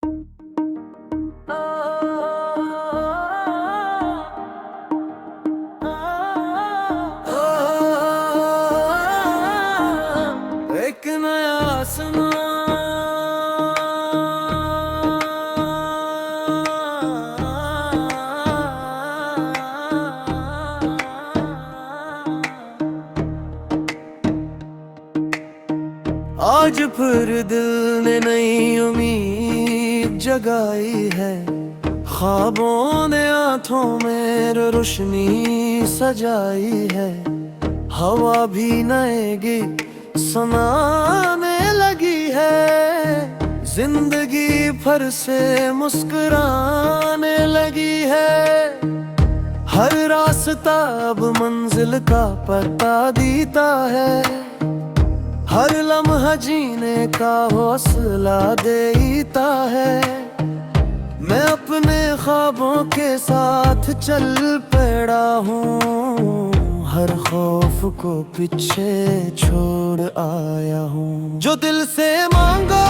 एक नया आसमां आज फिर दिल ने नई उम्मीद जगाई है। ख्वाबों ने आंखों में रोशनी सजाई है। हवा भी नए गीत सुनाने लगी है। जिंदगी फिर से मुस्कुराने लगी है। हर रास्ता अब मंजिल का पता देता है। हर लम्हा जीने का हौसला देता है। मैं अपने ख्वाबों के साथ चल पड़ा हूँ। हर खौफ को पीछे छोड़ आया हूँ। जो दिल से मांगो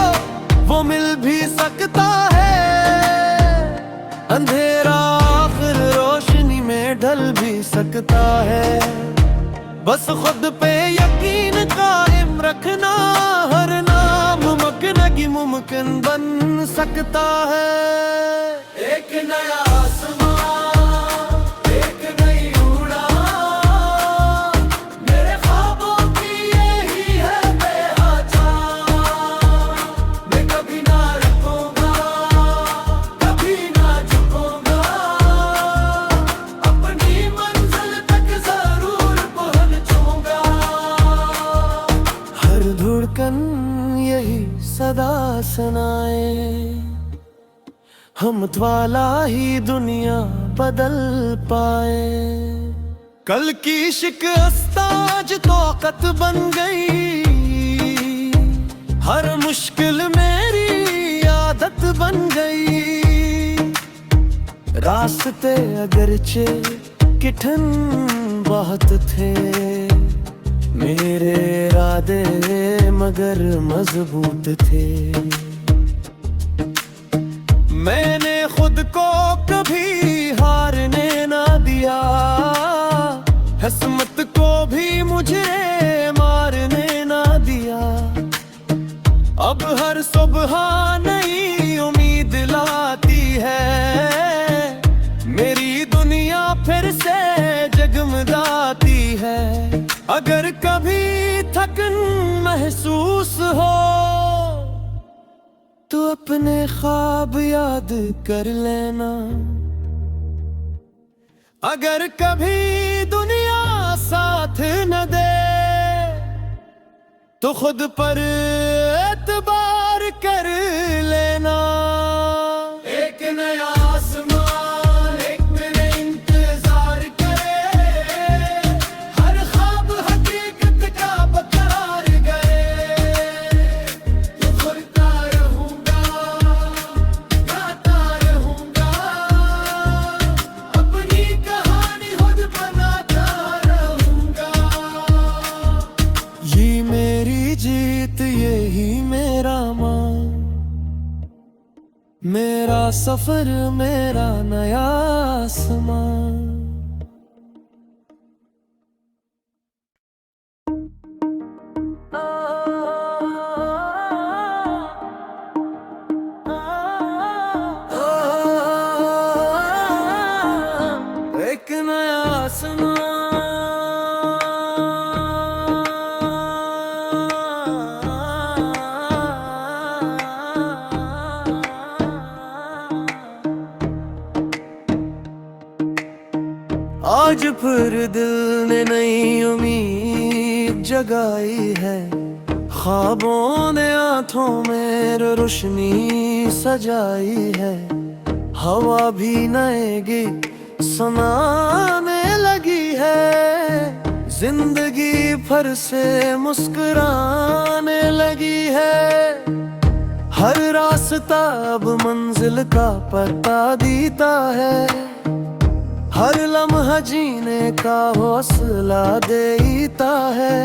वो मिल भी सकता है। अंधेरा आखिर रोशनी में ढल भी सकता है। बस खुद पे यकीन कायम रखना। हर नामुमकिन की मुमकिन बन सकता है। एक नया आसमां, एक नई उड़ान, मेरे ख्वाबों की यही है पहचान। मैं कभी ना रुकूंगा, कभी ना झुकूंगा। अपनी मंजिल तक जरूर पहुंचूंगा। हर धड़कन यही सदा सुनाए। हम वाला ही दुनिया बदल पाए। कल की शिकस्त आज तौकत बन गई। हर मुश्किल मेरी आदत बन गई। रास्ते अगरचे कठिन बहुत थे। मेरे इरादे मगर मजबूत थे। मैंने खुद को कभी हारने ना दिया। किस्मत को भी मुझे मारने ना दिया। अब हर सुबह नई उम्मीद लाती है। मेरी दुनिया फिर से जगमगाती है। अगर कभी थकन महसूस हो तो अपने ख्वाब याद कर लेना। अगर कभी दुनिया साथ न दे तो खुद पर एतबार कर लेना। एक नया आसमान एक मेरे इंतजार करे। हर ख्वाब हकीकत का बकरार गए। तो खुलता रहूंगा, गाता रहूंगा। अपनी कहानी खुद बनाता रहूंगा। ये मेरी जीत यही मेरा मान। मेरा सफर मेरा नया आसमान। एक नया आसमां, आज फिर दिल ने नई उम्मीद जगाई है। ख्वाबों ने आंखों में रोशनी सजाई है। हवा भी नए गीत सुनाने लगी है। जिंदगी फिर से मुस्कुराने लगी है। हर रास्ता अब मंजिल का पता देता है। हर लम्हा जीने का हौसला देता है।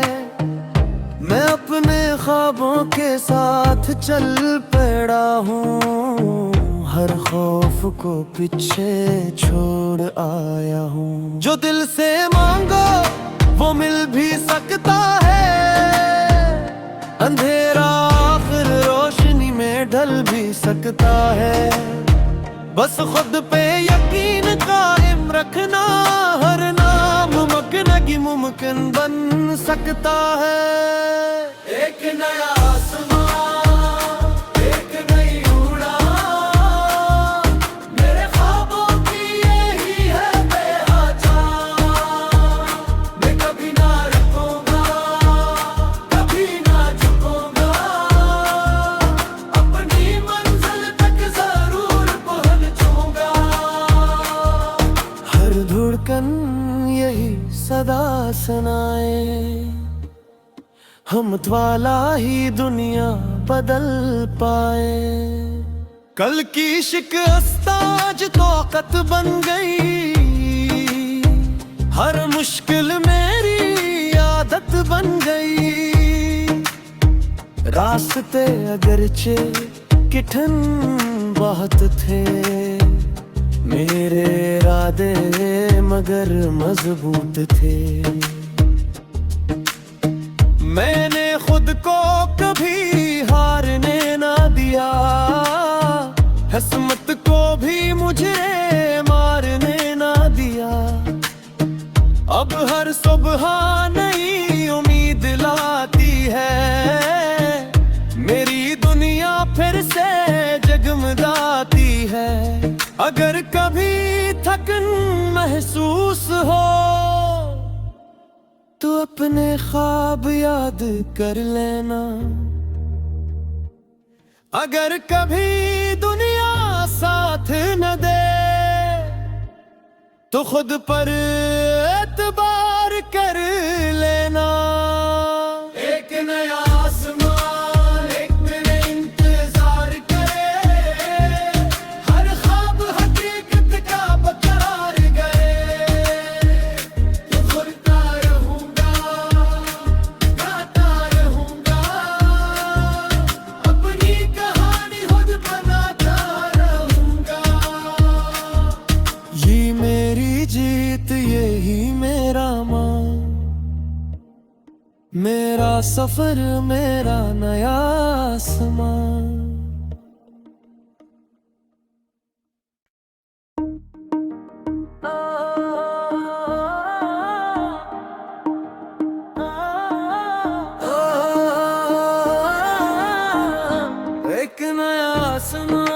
मैं अपने ख्वाबों के साथ चल पड़ा हूँ। को पीछे छोड़ आया हूँ। जो दिल से मांगो वो मिल भी सकता है, अंधेरा आखिर रोशनी में ढल भी सकता है। बस खुद पे यकीन कायम रखना, हर नामुमकिन की मुमकिन बन सकता है। एक नया आसमां, एक नई उड़ान, मेरे ख्वाबों की यही है पहचान। मैं कभी ना रुकूंगा, कभी ना झुकूंगा, अपनी मंजिल तक जरूर पहुंचूंगा। हर धड़कन यही सदा सुनाए, हिम्मत वाला ही दुनिया बदल पाए। कल की शिकस्त आज ताकत बन गई, हर मुश्किल मेरी आदत बन गई। रास्ते अगरचे कठिन बहुत थे, मेरे इरादे मगर मजबूत थे। मैंने खुद को कभी हारने ना दिया, किस्मत को भी मुझे मारने ना दिया। अब हर सुबह नई उम्मीद लाती है, मेरी दुनिया फिर से जगमगाती है। अगर कभी थकन महसूस हो तो अपने ख्वाब याद कर लेना। अगर कभी दुनिया साथ न दे तो खुद पर एतबार कर लेना। एक नया आसमान एक मेरे इंतजार करे, हर ख्वाब हकीकत का बकरार गए। तो घुरता रहूंगा, गाता रहूंगा, अपनी कहानी खुद बनाता रहूंगा। ये मेरी जीत यही मेरा मान, मेरा सफर मेरा नया आसमान। एक नया आसमान,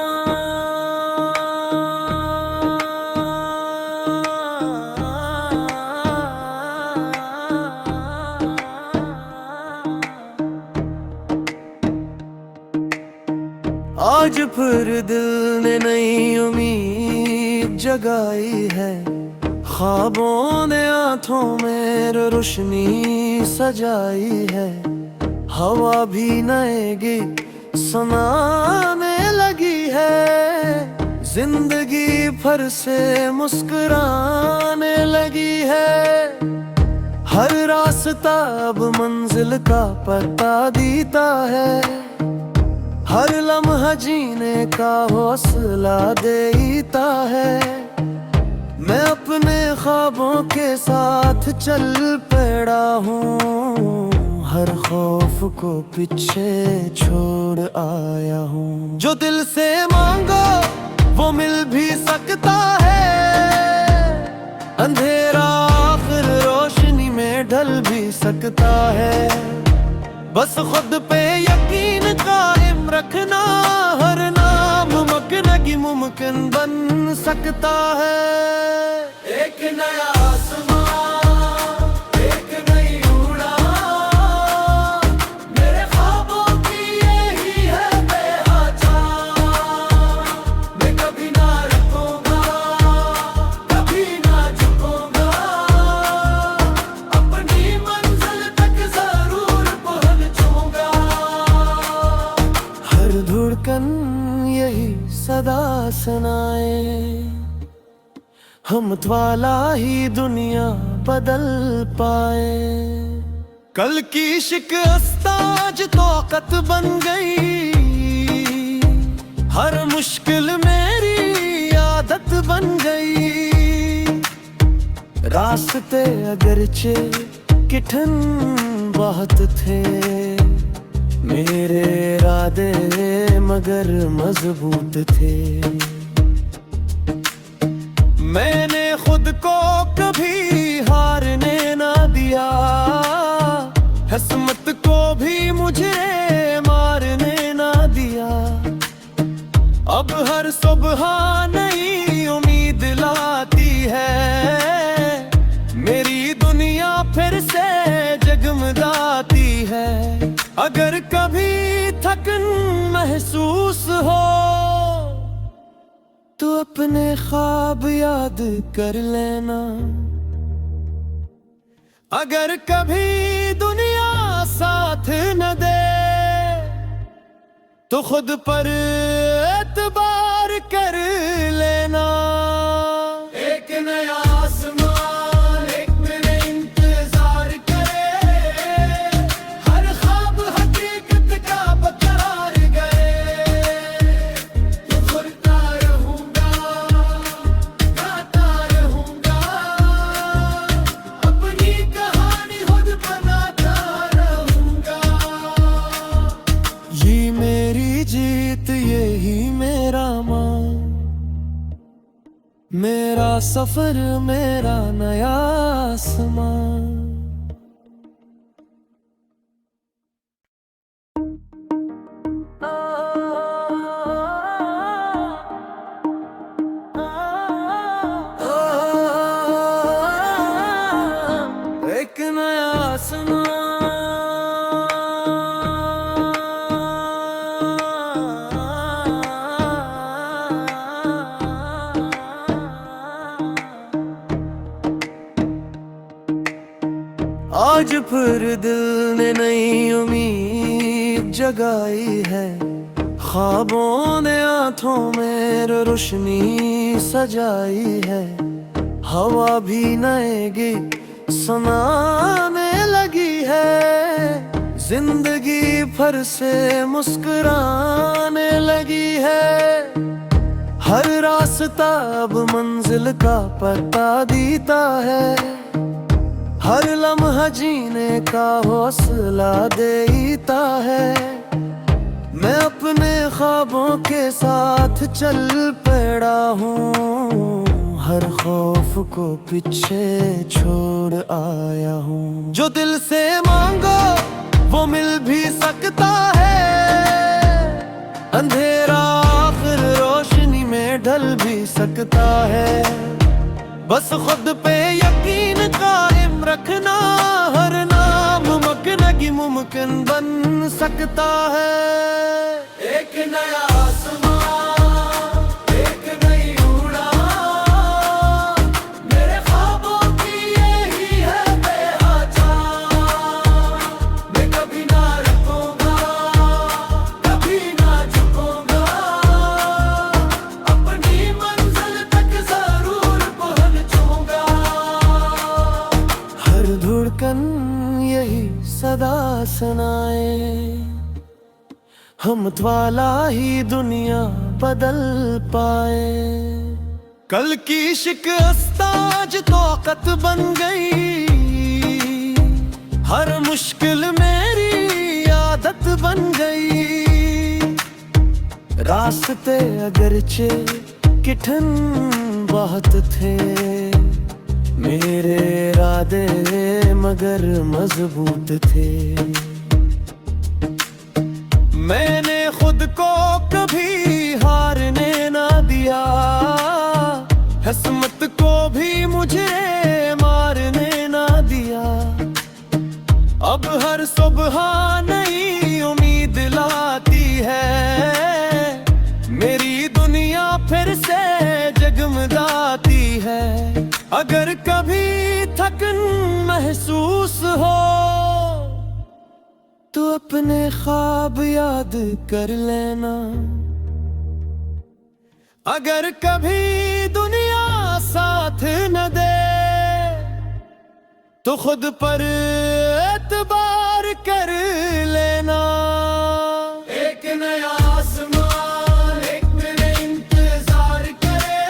आज फिर दिल ने नई उम्मीद जगाई है। ख्वाबों ने आंखों में रोशनी सजाई है। हवा भी नए गीत सुनाने लगी है, जिंदगी फिर से मुस्कुराने लगी है। हर रास्ता अब मंजिल का पता देता है, हर लम्हा जीने का हौसला देता है। मैं अपने ख्वाबों के साथ चल पड़ा हूँ, हर खौफ को पीछे छोड़ आया हूँ। जो दिल से मांगो वो मिल भी सकता है, अंधेरा आखिर रोशनी में ढल भी सकता है। बस खुद पे यकीन कायम रखना, हर नामुमकिन की मुमकिन बन सकता है। एक नया आसमान, एक नई उड़ान, मेरे ख्वाबों की यही है पहचान। मैं कभी ना रुकूंगा, कभी ना झुकूंगा, अपनी मंजिल तक जरूर पहुंचूंगा। हर धड़कन यही सदा सुनाए, हिम्मत वाला ही दुनिया बदल पाए। कल की शिकस्त आज ताकत बन गई, हर मुश्किल मेरी बन गई। रास्ते अगरचे किठन बहुत थे, मेरे इरादे मगर मजबूत थे। मैंने खुद को कभी हारने ना दिया, किस्मत को भी मुझे मारने ना दिया। अब हर सुबह नई उम्मीद लाती है, मेरी दुनिया फिर से जगमगाती है। अगर कभी थकन महसूस हो तो अपने ख्वाब याद कर लेना। अगर कभी दुनिया साथ न दे तो खुद पर एतबार कर लेना। एक नया आसमान एक मेरे इंतजार करे, हर ख्वाब हकीकत का बकरार गए। तो खुलता रहूंगा, गाता रहूंगा, अपनी कहानी खुद बनाता रहूंगा। ये मेरी जीत यही मेरा मान, मेरा सफर मेरा नया आसमान। एक नया आसमान, आज फिर दिल ने नई उम्मीद जगाई है। ख्वाबों ने आंखों में रोशनी सजाई है। हवा भी नए गीत सुनाने लगी है, जिंदगी फिर से मुस्कुराने लगी है। हर रास्ता अब मंजिल का पता देता है, हर लम्हा जीने का हौसला देता है। मैं अपने ख्वाबों के साथ चल पड़ा हूँ, हर खौफ को पीछे छोड़ आया हूँ। जो दिल से मांगो वो मिल भी सकता है, अंधेरा आखिर रोशनी में ढल भी सकता है। बस खुद पे यकीन कायम रखना, हर नामुमकिन की मुमकिन बन सकता है। एक नया आसमान एक नई उड़ान, मेरे ख्वाबों की यही है पहचान। मैं कभी ना रुकूंगा, कभी ना झुकूंगा, अपनी मंजिल तक जरूर पहुंचूंगा। हर धड़कन यही सदा सुनाए, हम वाला ही दुनिया बदल पाए। कल की शिकस्त आज ताकत बन गई, हर मुश्किल मेरी आदत बन गई। रास्ते अगरचे किठन बहुत थे, मेरे इरादे मगर मजबूत थे। मैंने खुद को कभी हारने ना दिया, किस्मत को भी मुझे मारने ना दिया। अब हर सुबह नई उम्मीद लाती है, मेरी दुनिया फिर से जगमगाती है। अगर कभी थकन महसूस हो तो अपने ख्वाब याद कर लेना। अगर कभी दुनिया साथ न दे तो खुद पर एतबार कर लेना। एक नया आसमान एक मेरे इंतजार करे,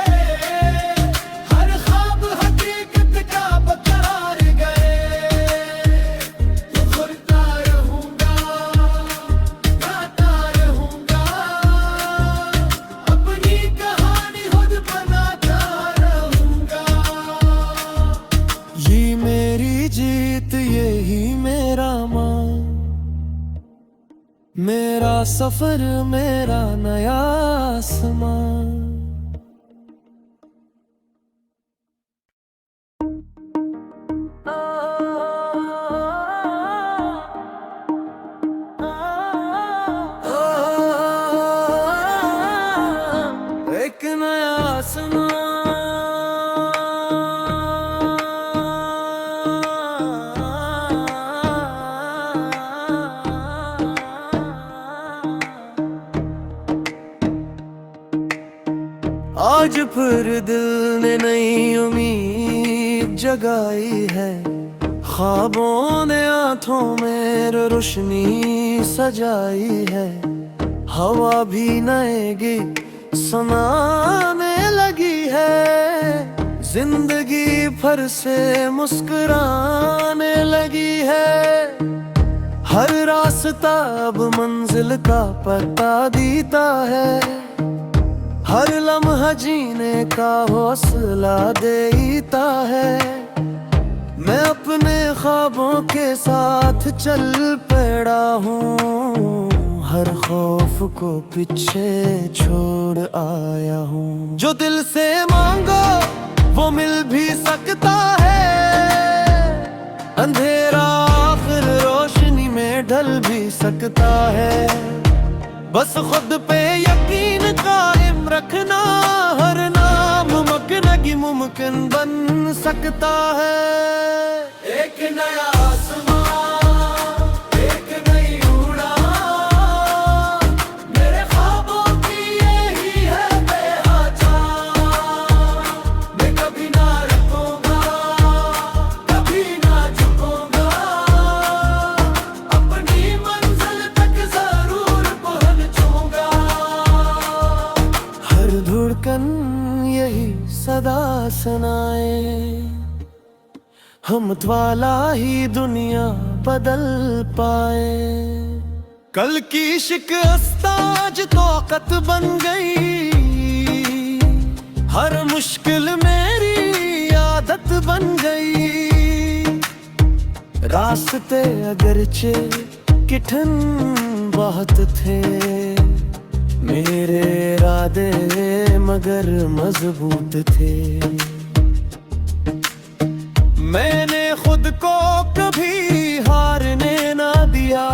सफर मेरा नया आसमान। एक नया आसमान, आज फिर दिल ने नई उम्मीद जगाई है। ख्वाबों ने आंखों में रोशनी सजाई है। हवा भी नए गीत सुनाने लगी है। जिंदगी फिर से मुस्कुराने लगी है। हर रास्ता अब मंजिल का पता देता है। हर लम्हा जीने का हौसला देता है। मैं अपने ख्वाबों के साथ चल पड़ा हूँ। हर खौफ को पीछे छोड़ आया हूँ। जो दिल से मांगो वो मिल भी सकता है। अंधेरा आखिर रोशनी में ढल भी सकता है। बस खुद पे यकीन कायम रखना, हर नामुमकिन की मुमकिन बन सकता है। एक नया आसमान, एक नई उड़ान, मेरे ख्वाबों की यही है पहचान। मैं कभी ना रुकूंगा, कभी ना झुकूंगा, अपनी मंजिल तक जरूर पहुंचूंगा। हर धड़कन यही सदा सुनाए, हम वाला ही दुनिया बदल पाए। कल की शिकस्त आज ताकत बन गई। हर मुश्किल मेरी आदत बन गई। रास्ते अगरचे कठिन बहुत थे, मेरे इरादे मगर मजबूत थे। मैंने खुद को कभी हारने ना दिया।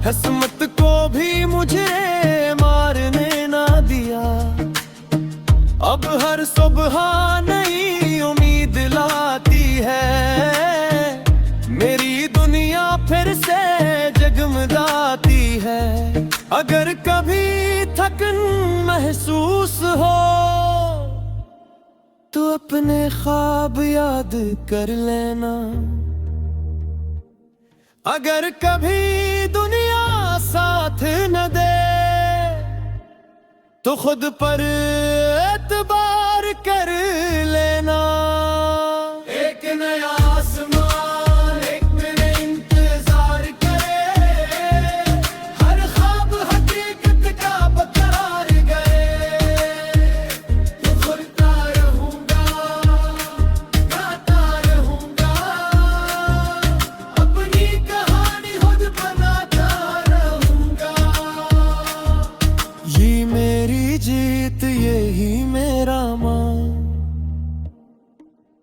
किस्मत को भी मुझे मारने ना दिया। अब हर सुबह नई उम्मीद लाती है। मेरी दुनिया फिर से जगमगाती है। अगर कभी थकन महसूस हो तो अपने ख्वाब याद कर लेना। अगर कभी दुनिया साथ न दे तो खुद पर एतबार कर लेना। एक नया आसमान एक मेरे इंतजार करे। हर ख्वाब हकीकत का बकरार गए। तो खुलता रहूंगा, गाता रहूंगा, अपनी कहानी खुद बनाता रहूंगा। ये मेरी जीत यही मेरा मान।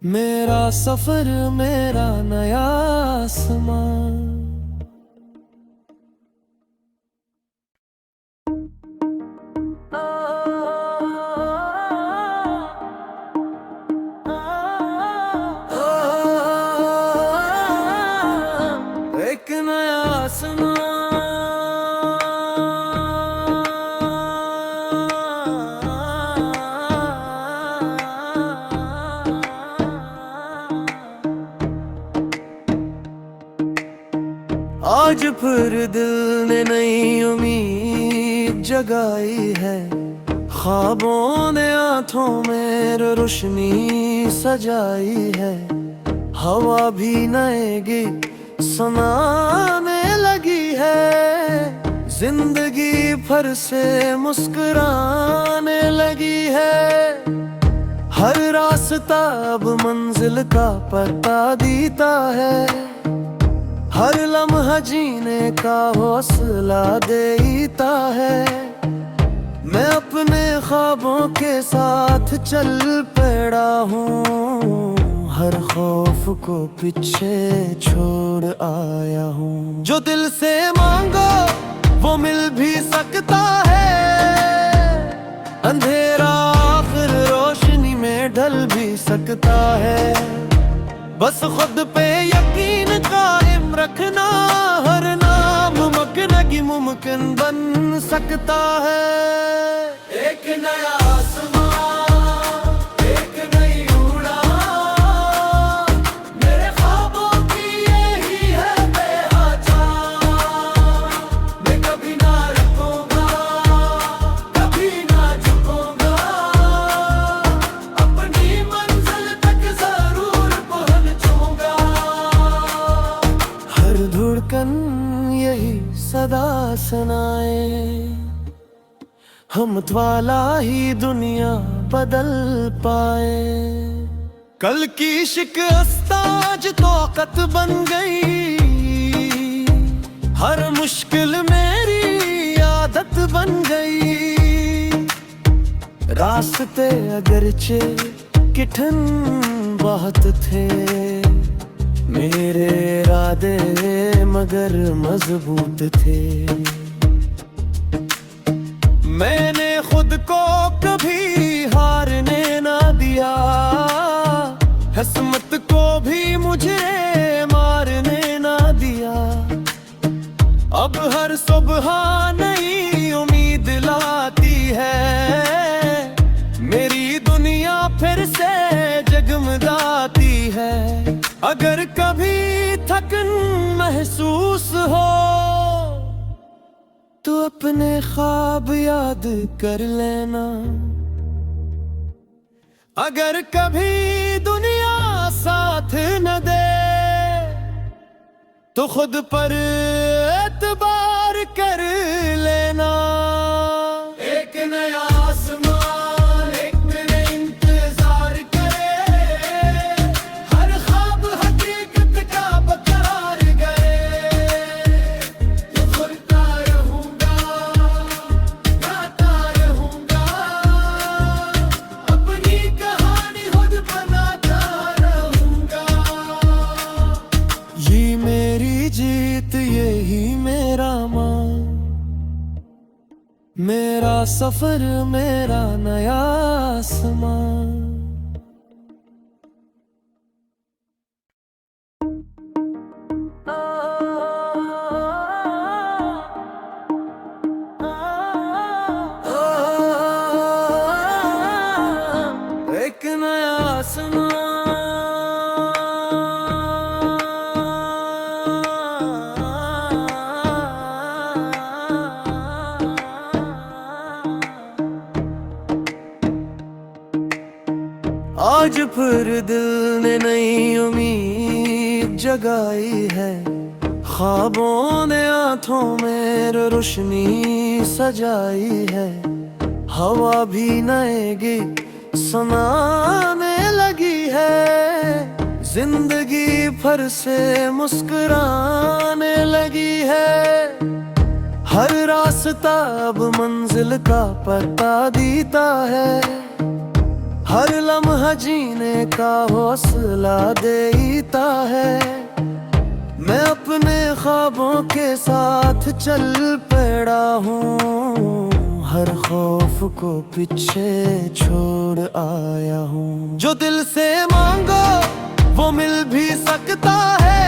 मेरा सफर मेरा नया आसमान। एक नया आसमान, आज फिर दिल ने नई उम्मीद जगाई है। ख्वाबों ने आंखों में रोशनी सजाई है। हवा भी नए गीत सुनाने लगी है। जिंदगी फिर से मुस्कुराने लगी है। हर रास्ता अब मंजिल का पता देता है। हर लम्हा जीने का हौसला देता है। मैं अपने ख्वाबों के साथ चल पड़ा हूँ, हर खौफ को पीछे छोड़ आया हूँ। जो दिल से मांगो वो मिल भी सकता है, अंधेरा आखिर रोशनी में ढल भी सकता है। बस खुद पे यकीन कायम रखना, हर नामुमकिन की मुमकिन बन सकता है। एक नया आसमां, एक नई उड़ान, मेरे ख्वाबों की यही है पहचान। मैं कभी ना रुकूंगा, कभी ना झुकूंगा, अपनी मंजिल तक जरूर पहुंचूंगा। हर धड़कन यही सदा सुनाए, हिम्मत वाला ही दुनिया बदल पाए। कल की शिकस्त आज ताकत बन गई, हर मुश्किल मेरी आदत बन गई। रास्ते अगरचे कठिन बहुत थे, मेरे इरादे मगर मजबूत थे। मैंने खुद को कभी हारने ना दिया, किस्मत को भी मुझे मारने ना दिया। अब हर सुबह नई उम्मीद लाती है, मेरी दुनिया फिर से जगमगाती है। अगर कभी थकन महसूस हो तो अपने ख्वाब याद कर लेना। अगर कभी दुनिया साथ न दे तो खुद पर एतबार कर लेना। एक नया आसमान एक मेरे इंतजार करे, हर ख्वाब हकीकत का बकरार गए। तो खुलता रहूंगा, गाता रहूंगा, अपनी कहानी खुद बनाता रहूंगा। ये मेरी जीत यही मेरा मान, मेरा सफर मेरा नया आसमान। एक नया आसमान, आज फिर दिल ने नई उम्मीद जगाई है। ख्वाबों ने आंखों में रोशनी सजाई है। हवा भी नए गीत सुनाने लगी है, जिंदगी फिर से मुस्कुराने लगी है। हर रास्ता अब मंजिल का पता देता है, हर लम्हा जीने का हौसला देता है। मैं अपने ख्वाबों के साथ चल पड़ा हूँ, हर खौफ को पीछे छोड़ आया हूँ। जो दिल से मांगो वो मिल भी सकता है,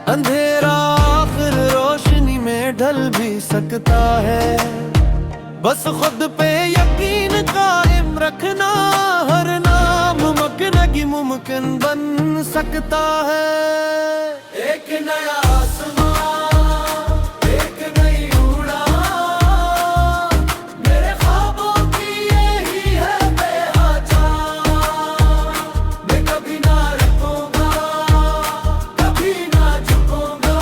अंधेरा आखिर रोशनी में ढल भी सकता है। बस खुद पे यकीन कायम रखना, हर नामुमकिन की मुमकिन बन सकता है। एक नया आसमां, एक नई उड़ान, मेरे ख्वाबों की यही है पहचान। मैं कभी ना रुकूंगा, कभी ना झुकूंगा,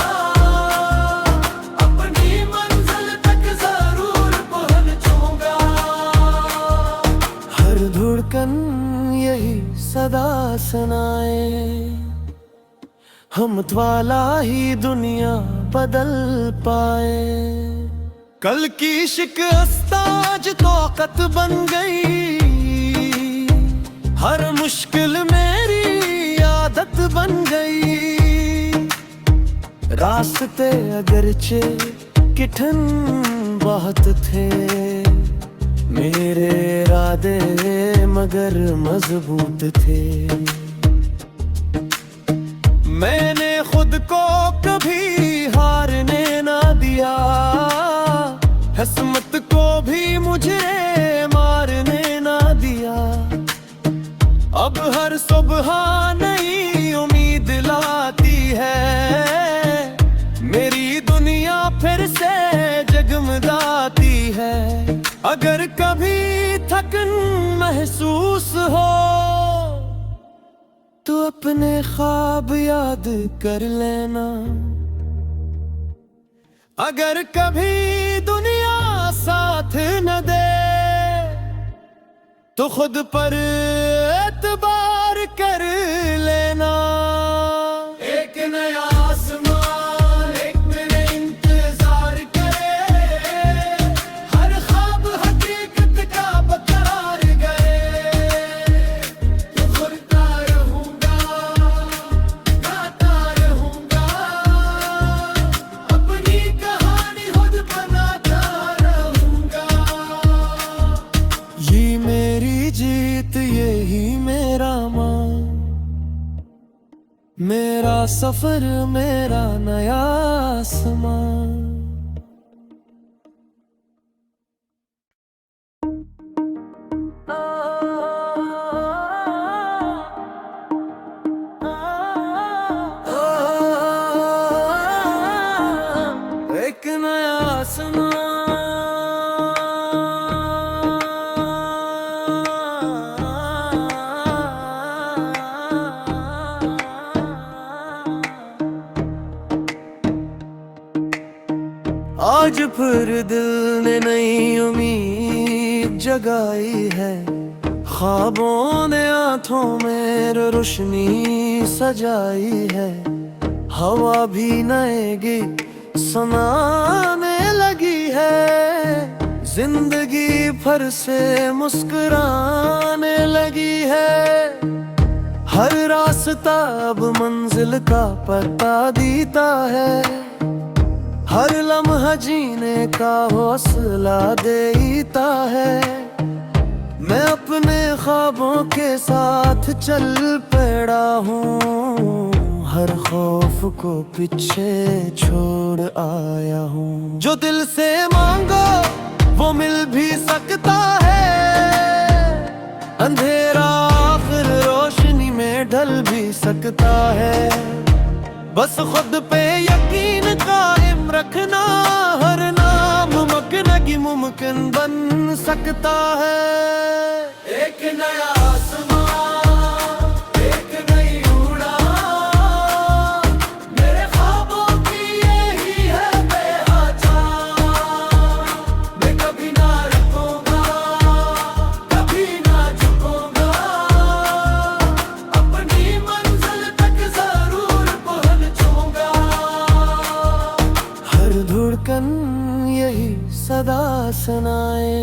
अपनी मंजिल तक जरूर पहुंचूंगा। हर धड़कन यही सदा सुनाए, हम वाला ही दुनिया बदल पाए। कल की शिकस्त आज तौकत बन गई, हर मुश्किल मेरी आदत बन गई। रास्ते अगरचे कठिन बहुत थे, मेरे इरादे मगर मजबूत थे। मैंने खुद को कभी हारने ना दिया, किस्मत को भी मुझे मारने ना दिया। अब हर सुबह नई उम्मीद लाती है, मेरी दुनिया फिर से जगमगाती है। अगर कभी थकन महसूस हो तो अपने ख्वाब याद कर लेना। अगर कभी दुनिया साथ न दे तो खुद पर एतबार कर लेना। एक नया आसमान एक मेरे इंतजार करे, हर ख्वाब हकीकत का बकरार गए। तो खुलता रहूंगा, गाता रहूंगा, अपनी कहानी खुद बनाता रहूंगा। ये मेरी जीत यही मेरा मान, मेरा सफर मेरा नया आसमान। एक नया आसमान, आज फिर दिल ने नई उम्मीद जगाई है। ख्वाबों ने आंखों में रोशनी सजाई है। हवा भी नए गीत सुनाने लगी है, जिंदगी फिर से मुस्कुराने लगी है। हर रास्ता अब मंजिल का पता देता है, हर लम्हा जीने का हौसला देता है। मैं अपने ख्वाबों के साथ चल पड़ा हूँ, हर खौफ को पीछे छोड़ आया हूँ। जो दिल से मांगो वो मिल भी सकता है, अंधेरा आखिर रोशनी में ढल भी सकता है। बस खुद पे यकीन कायम रखना, हर नामुमकिन की मुमकिन बन सकता है। एक नया आसमान एक नई उड़ान, मेरे ख्वाबों की यही है पहचान। मैं कभी ना रुकूंगा, कभी ना झुकूंगा, अपनी मंजिल तक जरूर पहुंचूंगा। हर धड़कन यही सदा सुनाए,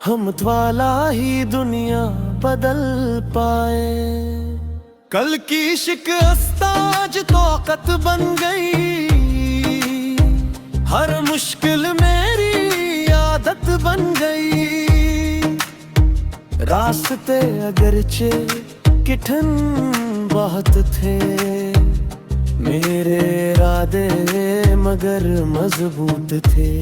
हम वाला ही दुनिया बदल पाए। कल की शिकस्त आज तौकत बन गई, हर मुश्किल मेरी आदत बन गई। रास्ते अगरचे कठिन बहुत थे, मेरे इरादे मगर मजबूत थे।